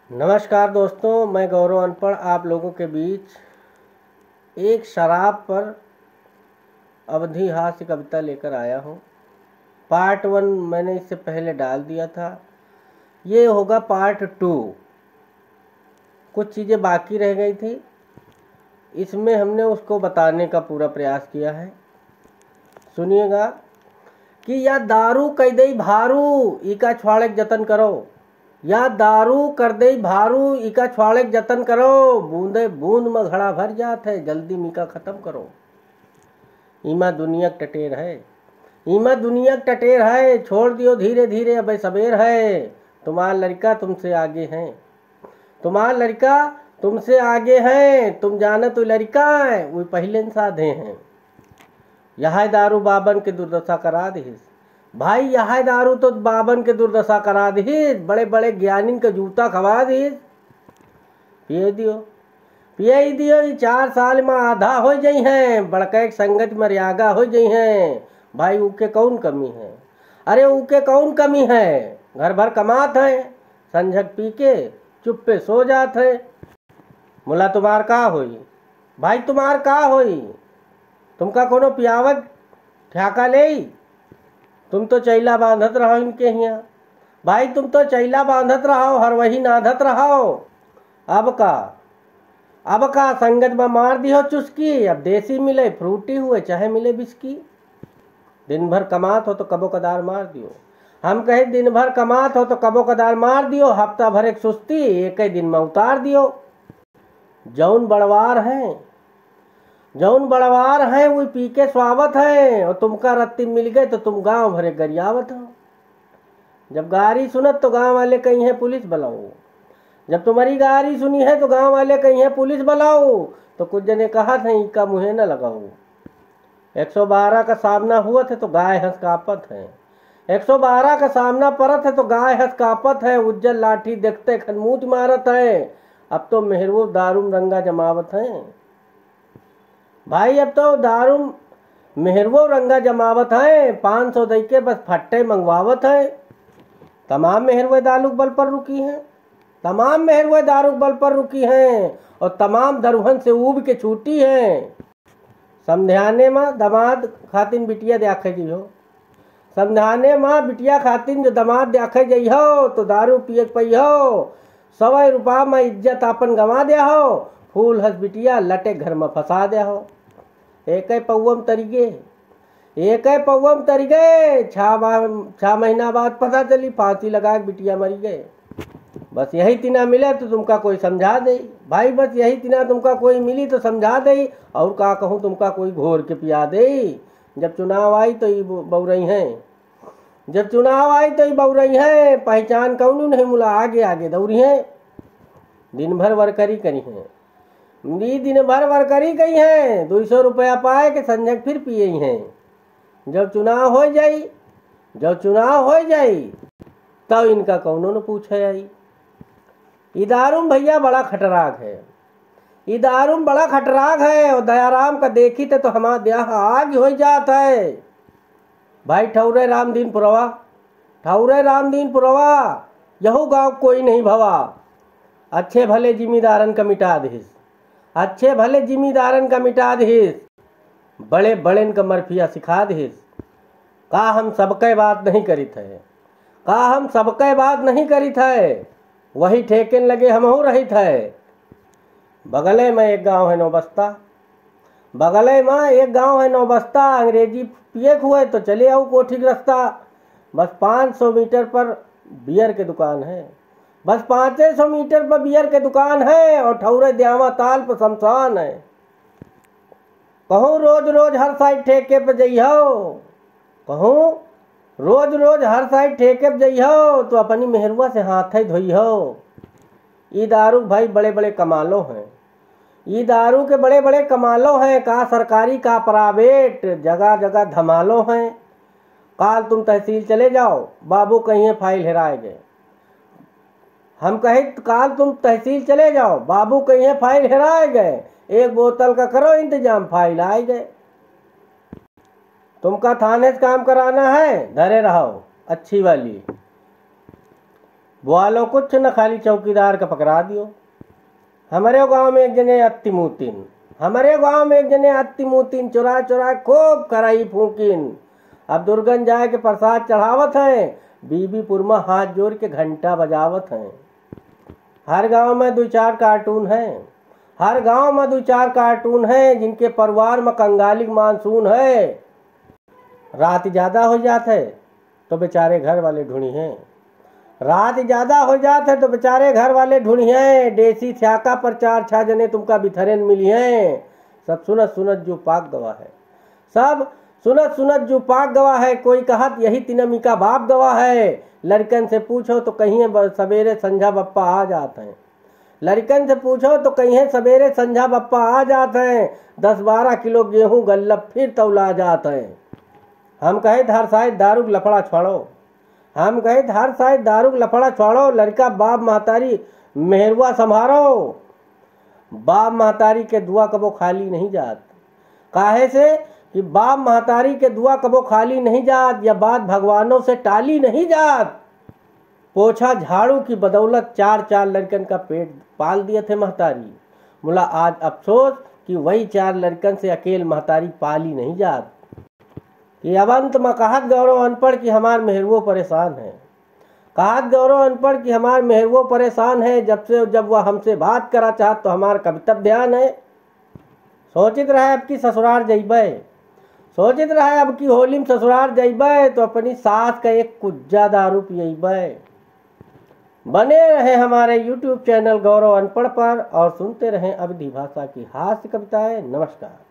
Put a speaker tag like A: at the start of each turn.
A: नमस्कार दोस्तों, मैं गौरव अनपढ़ आप लोगों के बीच एक शराब पर अवधि हास्य कविता लेकर आया हूँ। पार्ट 1 मैंने इससे पहले डाल दिया था, ये होगा पार्ट 2। कुछ चीज़ें बाकी रह गई थी, इसमें हमने उसको बताने का पूरा प्रयास किया है। सुनिएगा कि या दारू कई दई भारू इका छुआड़े जतन करो, या दारू कर दे भारू इका छुआड़े जतन करो, बूंदे बूंद में घड़ा भर जात है, जल्दी मीका खत्म करो। ईमा दुनिया टटेर है, ईमा दुनिया टटेर है, छोड़ दियो धीरे धीरे अब सबेर है। तुम्हारा लड़का तुमसे आगे है, तुम्हारा लड़का तुमसे आगे है, तुम जाना तो लड़का है वो पहले साधे हैं। यह दारू बाबन के दुर्दशा करा दिस भाई, यह दारू तो बाबन के दुर्दशा करा दी, बड़े बड़े ज्ञानी का जूता खवा दी। पिए दियो पिए दियो, 4 साल में आधा हो जाई हैं, बड़का संगत में रियागा हो जाई हैं। भाई उके कौन कमी है, अरे उके कौन कमी है, घर भर कमात है, संझक पी के चुप्पे सो जात है। मुला तुम्हार का होई भाई, तुम्हार का होई, तुमका कोनो पियावत ठ्याका ले, तुम तो चैला बांधत रहो इनके यहाँ। भाई तुम तो चैला बांधत रहो, हर वही नाधत रहो। अब का संगत में मार दी हो चुस्की, अब देसी मिले फ्रूटी हुए चाहे मिले बिस्की। दिन भर कमात हो तो कबो कदार मार दियो, हम कहे दिन भर कमात हो तो कबो कदार मार दियो, हफ्ता भर एक सुस्ती एक ही दिन में उतार दियो। जौन बड़वार है वो पी के स्वावत है, और तुमका रत्ती मिल गए तो तुम गांव भरे गरियावत हो। जब गारी सुनत तो गांव वाले कहीं है पुलिस बुलाओ, जब तुम्हारी गारी सुनी है तो गांव वाले कहीं है पुलिस बुलाओ। तो कुछ जने कहा था इनका मुँह न लगाओ। 112 का सामना हुआ था तो गाय हंस कापत है, 112 का सामना परत है तो गाय हंस कापत है। उज्जल लाठी देखते खनमूत मारत है, अब तो मेहरवो दारू रंगा जमावत है। भाई अब तो दारू मेहरवो रंगा जमावत है, 500 दई के बस फट्टे मंगवावत है। तमाम मेहरवे दारू बल पर रुकी हैं, तमाम मेहरवे दारू बल पर रुकी हैं, और तमाम दरुहन से ऊब के छूटी हैं। समझाने में दमाद खातिन बिटिया देखे जइहो, समझाने में बिटिया खातिन जो दमाद देखे जइहो तो दारू पिए पहियो, 100 रुपया में इज्जत अपन गंवा दे हो, फूल हंस बिटिया लटे घर में फंसा दे हो। एक पौवम तरी गए, 6 महीना बाद पता चली फांसी लगा के बिटिया मरी गए। बस यही तीना मिले तो तुमका कोई समझा दे भाई, बस यही तीना तुमका कोई मिली तो समझा दे, और का कहूँ तुमका कोई घोर के पिया दे। जब चुनाव आई तो ये बौरई हैं, जब चुनाव आई तो ये बौरई हैं, पहचान कौन नहीं मुला आगे आगे दौड़ी हैं। दिन भर वर्करी करी हैं, दिन भर वर्करी गई हैं, 200 रुपया पाए के संजक फिर पिए हैं। जब चुनाव हो जाई तब इनका कौनो न पूछे आई। इदारूम भैया बड़ा खटराग है, इदारूम बड़ा खटराग है, और दयाराम का देखी तो हमारा देह आग हो जाता है। भाई ठौरे रामदीन पुरवा यहू गाँव कोई नहीं भवा, अच्छे भले जिम्मेदारन का मिटा दिस, अच्छे भले जिम्मेदारन का मिटा दिस, बड़े बड़ेन का मरफिया सिखा दिस। का हम सबके बात नहीं करी थे, का हम सबके बात नहीं करी थे, वही ठेकेन लगे हमहू रही थे। बगले में एक गांव है नौबस्ता, बगले में एक गांव है नौबस्ता, अंग्रेजी पिए हुए तो चले आओ कोठी रास्ता। बस 500 मीटर पर बियर की दुकान है, बस 500 मीटर पर बियर के दुकान है, और ठौरे द्यावा ताल पर शमशान है। कहूँ रोज रोज हर साइड ठेके पे जइहो, कहूँ रोज रोज हर साइड ठेके पे जइहो, तो अपनी मेहरुआ से हाथ ही धोइहो। ये दारू भाई बड़े बड़े कमालो हैं, ये दारू के बड़े बड़े कमालो हैं, का सरकारी का प्राइवेट जगह जगह धमालो हैं। काल तुम तहसील चले जाओ, बाबू कहीं फाइल हेराए गए, हम कहे काल तुम तहसील चले जाओ, बाबू कहीं फाइल हेराए गए, एक बोतल का करो इंतजाम फाइल आए गए। तुमका थाने से काम कराना है धरे रहो अच्छी वाली, बोलो कुछ न खाली चौकीदार का पकड़ा दियो। हमारे गांव में एक जने अत्ती मुतीन चुरा चुरा खूब कराई फूकिन। अब दुर्गन जाए के प्रसाद चढ़ावत है, बीबीपुर में हाथ जोड़ के घंटा बजावत हैं। हर गांव में 2-4 कार्टून हैं जिनके परिवार में कंगाली मानसून है। रात ज्यादा हो जात है तो बेचारे घर वाले ढूंढी हैं। देसी थ्याका पर 4-6 जने तुमका बिथरेन मिली हैं। सब सुनत जो पाक गवा है। कोई कहत यही तिनमी का बाप गवा है। लड़कन से पूछो तो कहीं सवेरे संझा बप्पा आ जाते हैं। 10-12 किलो गेहूं गल्लप फिर तौला जाते हैं। हम कहे हर साइड दारू लफड़ा छोड़ो। लड़का बाप महतारी मेहरुआ संभारो। बाप महतारी के दुआ कबो खाली नहीं जात। काहे से कि बाप महतारी के दुआ कबो खाली नहीं जात, या बात भगवानों से टाली नहीं जात। पोछा झाड़ू की बदौलत 4-4 लड़कन का पेट पाल दिए थे महतारी। मुला आज अफसोस कि वही 4 लड़कन से अकेल महतारी पाली नहीं जात। कि अब अंत में कहत गौरव अनपढ़ कि हमार मेहरुओ परेशान है। जब वह हमसे बात करा चाहत तो हमार कविता ध्यान है। सोचित रहे अब की होली में ससुराल जइबै तो अपनी सास का एक कुज्जा दारू पियबै। बने रहे हमारे YouTube चैनल गौरव अनपढ़ पर और सुनते रहें अवधी भाषा की हास्य कविताएं। नमस्कार।